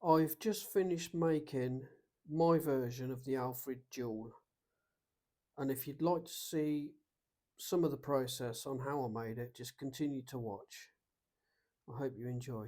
I've just finished making my version of the Alfred Jewel, and if you'd like to see some of the process on how I made it, just continue to watch. I hope you enjoy.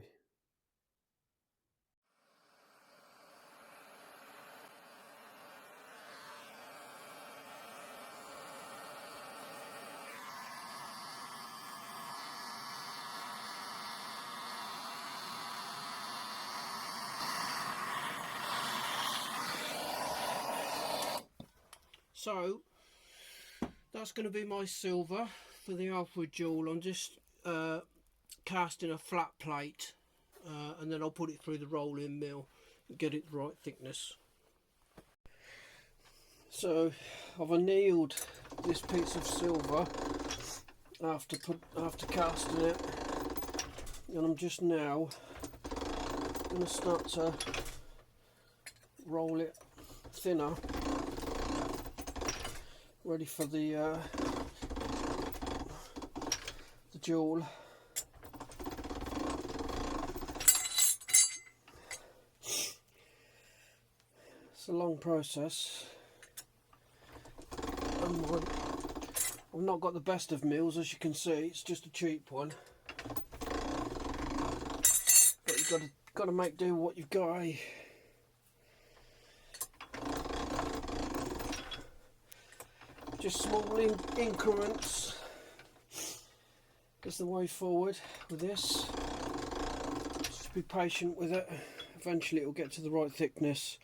So that's going to be my silver for the Alfred Jewel. I'm just casting a flat plate, and then I'll put it through the rolling mill and get it the right thickness. So I've annealed this piece of silver after casting it, and I'm just now going to start to roll it thinner, ready for the jewel. It's a long process. I've not got the best of mills, as you can see. It's just a cheap one, but you've got to make do with what you've got, eh? Just small increments is the way forward with this. Just be patient with it. Eventually it will get to the right thickness.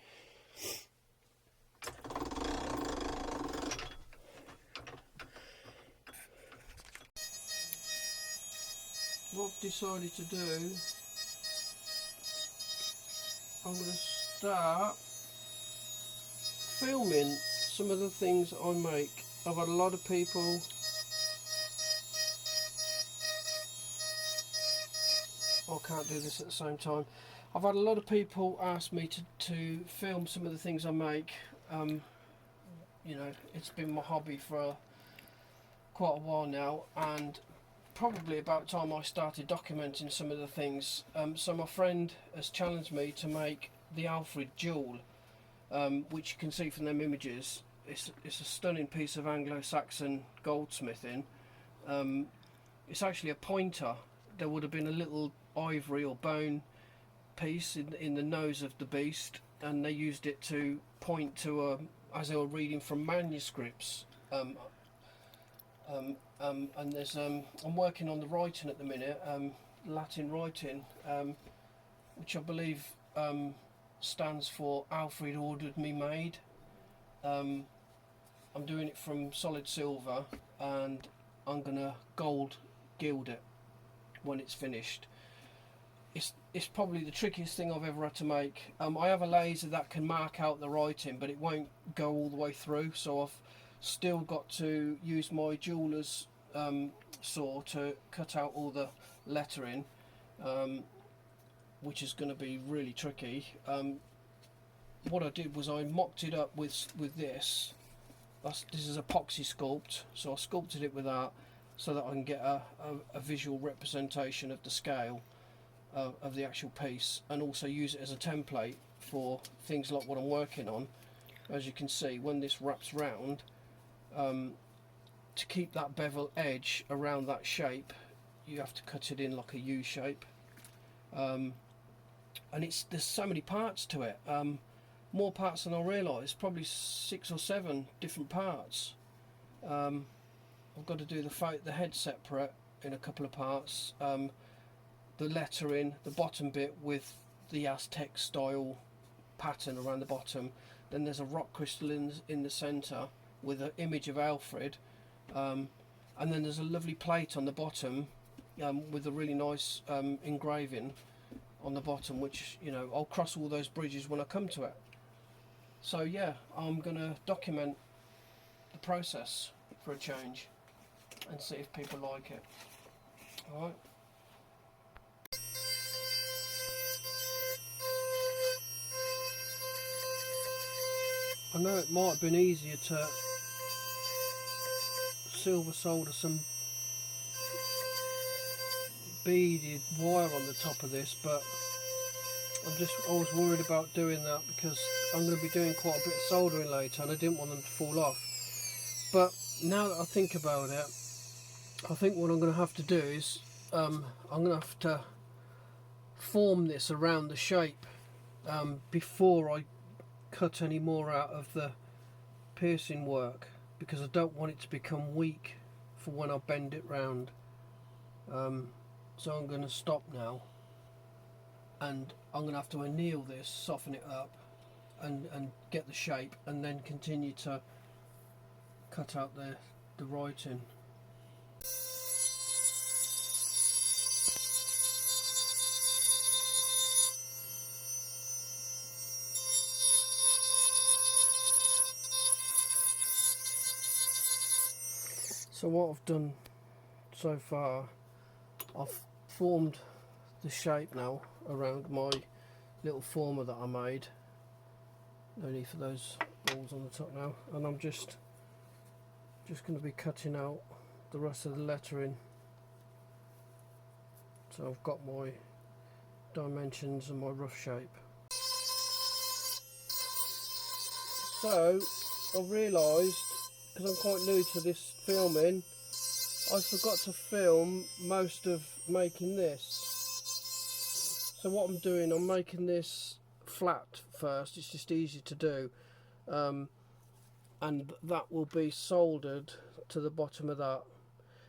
What I've decided to do, I'm going to start filming some of the things I make. I've had a lot of people I can't do this at the same time. I've had a lot of people ask me to film some of the things I make. You know, it's been my hobby for quite a while now, and probably about time I started documenting some of the things. So my friend has challenged me to make the Alfred Jewel, which you can see from them images. It's a stunning piece of Anglo Saxon goldsmithing. It's actually a pointer. There would have been a little ivory or bone piece in the nose of the beast, and they used it to point to as they were reading from manuscripts. And there's I'm working on the writing at the minute, Latin writing, which I believe stands for Alfred ordered me made. I'm doing it from solid silver, and I'm gonna gold gild it when it's finished. It's probably the trickiest thing I've ever had to make. I have a laser that can mark out the writing, but it won't go all the way through, so I've still got to use my jeweler's saw to cut out all the lettering, which is going to be really tricky. What I did was I mocked it up with this. This is epoxy sculpt, so I sculpted it with that so that I can get a visual representation of the scale of the actual piece, and also use it as a template for things like what I'm working on. As you can see, when this wraps round, to keep that bevel edge around that shape, you have to cut it in like a U shape, and there's so many parts to it, more parts than I realised, probably 6 or 7 different parts. I've got to do the head separate in a couple of parts, the lettering, the bottom bit with the Aztec style pattern around the bottom. Then there's a rock crystal in the centre with an image of Alfred, and then there's a lovely plate on the bottom with a really nice engraving on the bottom, which, you know, I'll cross all those bridges when I come to it. So yeah, I'm gonna document the process for a change and see if people like it. Alright. I know it might have been easier to silver solder some beaded wire on the top of this, but I was worried about doing that because I'm going to be doing quite a bit of soldering later and I didn't want them to fall off. But now that I think about it, I think what I'm going to have to do is I'm going to have to form this around the shape before I cut any more out of the piercing work, because I don't want it to become weak for when I bend it round. So I'm going to stop now, and I'm going to have to anneal this, soften it up and get the shape, and then continue to cut out the writing. So what I've done so far, I've formed the shape now around my little former that I made. No need for those balls on the top now, and I'm just going to be cutting out the rest of the lettering. So I've got my dimensions and my rough shape. So I've realised, because I'm quite new to this filming, I forgot to film most of making this. So what I'm doing, I'm making this flat first, it's just easy to do, and that will be soldered to the bottom of that,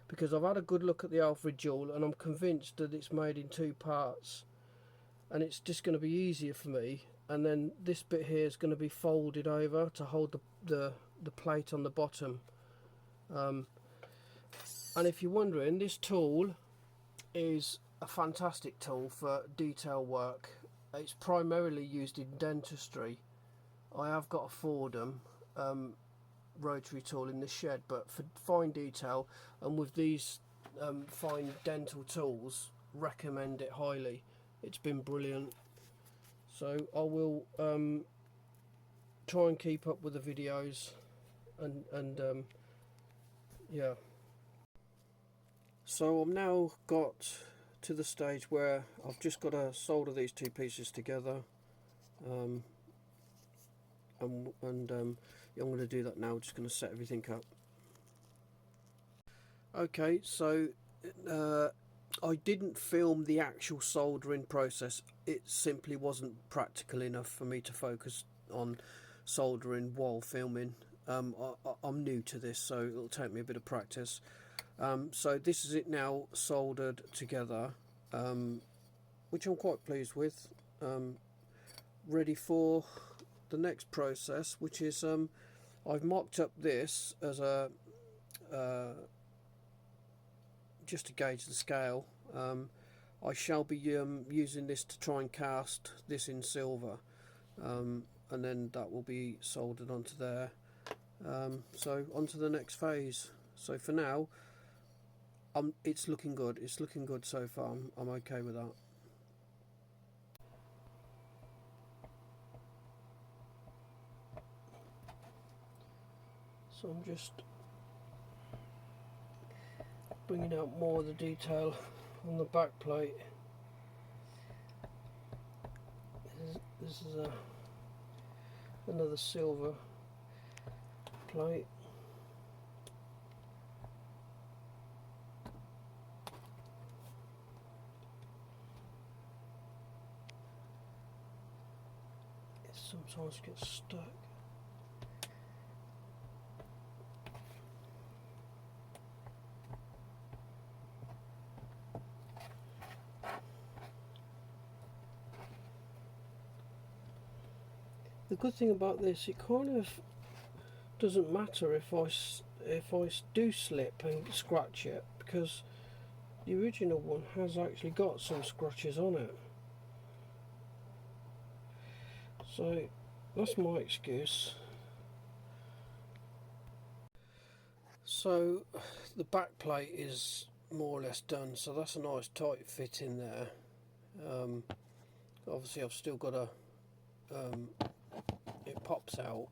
because I've had a good look at the Alfred Jewel and I'm convinced that it's made in 2 parts, and it's just going to be easier for me. And then this bit here is going to be folded over to hold the plate on the bottom. And if you're wondering, this tool is a fantastic tool for detail work. It's primarily used in dentistry. I have got a Fordham rotary tool in the shed, but for fine detail and with these fine dental tools, recommend it highly. It's been brilliant. So I will try and keep up with the videos and yeah. So I'm now got to the stage where I've just got to solder these 2 pieces together, and I'm going to do that now. Just going to set everything up. Okay, so I didn't film the actual soldering process. It simply wasn't practical enough for me to focus on soldering while filming. I'm new to this, so it'll take me a bit of practice. So this is it now soldered together, which I'm quite pleased with. Ready for the next process, which is I've mocked up this as a just to gauge the scale. I shall be using this to try and cast this in silver, and then that will be soldered onto there. So onto the next phase. So for now, it's looking good. It's looking good so far. I'm okay with that. So I'm just bringing out more of the detail on the back plate. This is another silver plate. It sometimes gets stuck. The good thing about this, it kind of doesn't matter if I do slip and scratch it, because the original one has actually got some scratches on it. So that's my excuse. So the back plate is more or less done, so that's a nice tight fit in there. Obviously I've still got a it pops out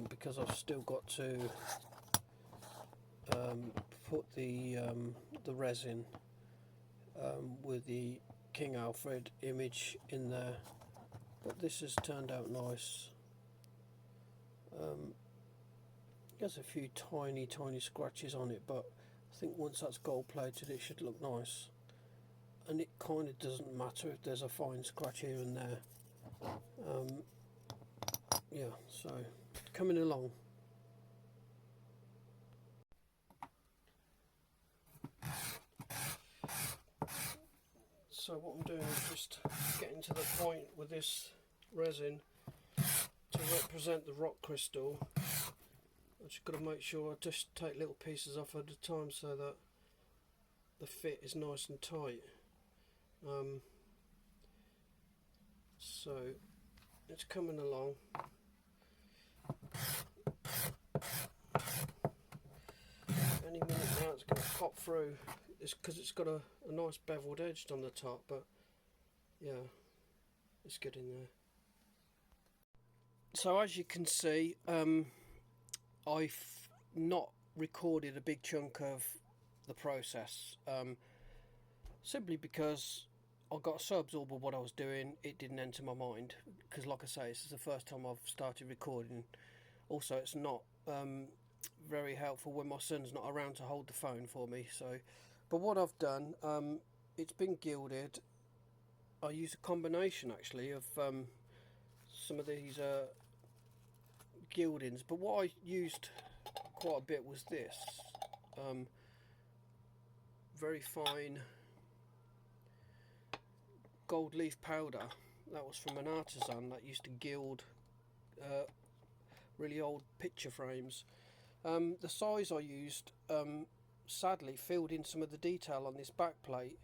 because I've still got to put the resin with the King Alfred image in there, but this has turned out nice. There's a few tiny scratches on it, but I think once that's gold plated it should look nice. And it kind of doesn't matter if there's a fine scratch here and there. Yeah, so coming along. So what I'm doing is just getting to the point with this resin to represent the rock crystal. I've just got to make sure I just take little pieces off at a time so that the fit is nice and tight. So it's coming along. Any minute now it's going to pop through. It's because it's got a nice beveled edge on the top, but yeah, it's good in there. So as you can see, I've not recorded a big chunk of the process, simply because I got so absorbed with what I was doing it didn't enter my mind, because like I say, this is the first time I've started recording. Also, it's not very helpful when my son's not around to hold the phone for me. So, but what I've done, it's been gilded. I used a combination actually of some of these gildings, but what I used quite a bit was this very fine gold leaf powder. That was from an artisan that used to gild really old picture frames. The size I used sadly filled in some of the detail on this back plate,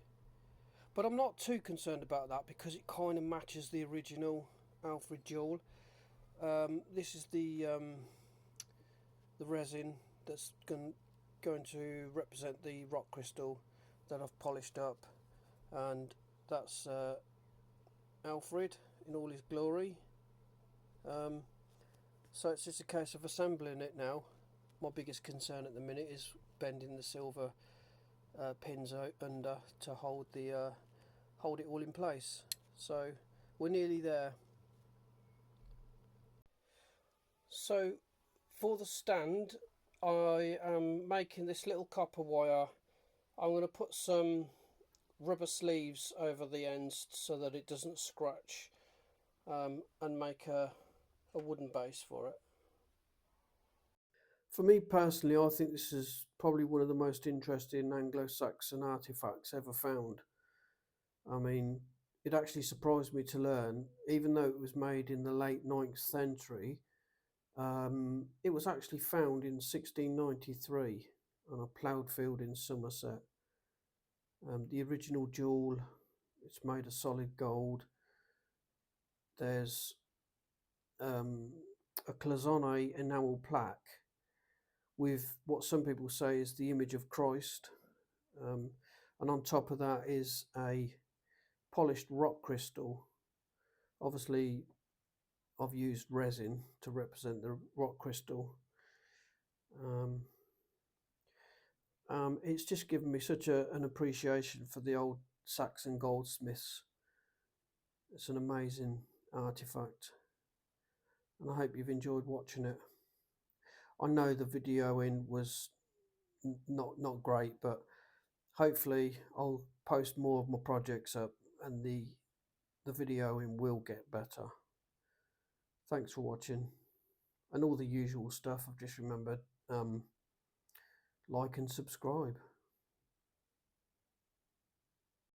but I'm not too concerned about that because it kind of matches the original Alfred Jewel. This is the resin that's going to represent the rock crystal that I've polished up, and that's Alfred in all his glory. So it's just a case of assembling it now. My biggest concern at the minute is bending the silver pins out under to hold it all in place. So we're nearly there. So for the stand, I am making this little copper wire. I'm going to put some rubber sleeves over the ends so that it doesn't scratch, and make a wooden base for it. For me personally, I think this is probably one of the most interesting Anglo Saxon artifacts ever found. I mean, it actually surprised me to learn, even though it was made in the late 9th century, it was actually found in 1693 on a ploughed field in Somerset. The original jewel, it's made of solid gold. There's a cloisonne enamel plaque with what some people say is the image of Christ, and on top of that is a polished rock crystal. Obviously I've used resin to represent the rock crystal. It's just given me such an appreciation for the old Saxon goldsmiths. It's an amazing artifact, and I hope you've enjoyed watching it. I know the videoing was not great, but hopefully I'll post more of my projects up and the videoing will get better. Thanks for watching, and all the usual stuff I've just remembered. Like and subscribe.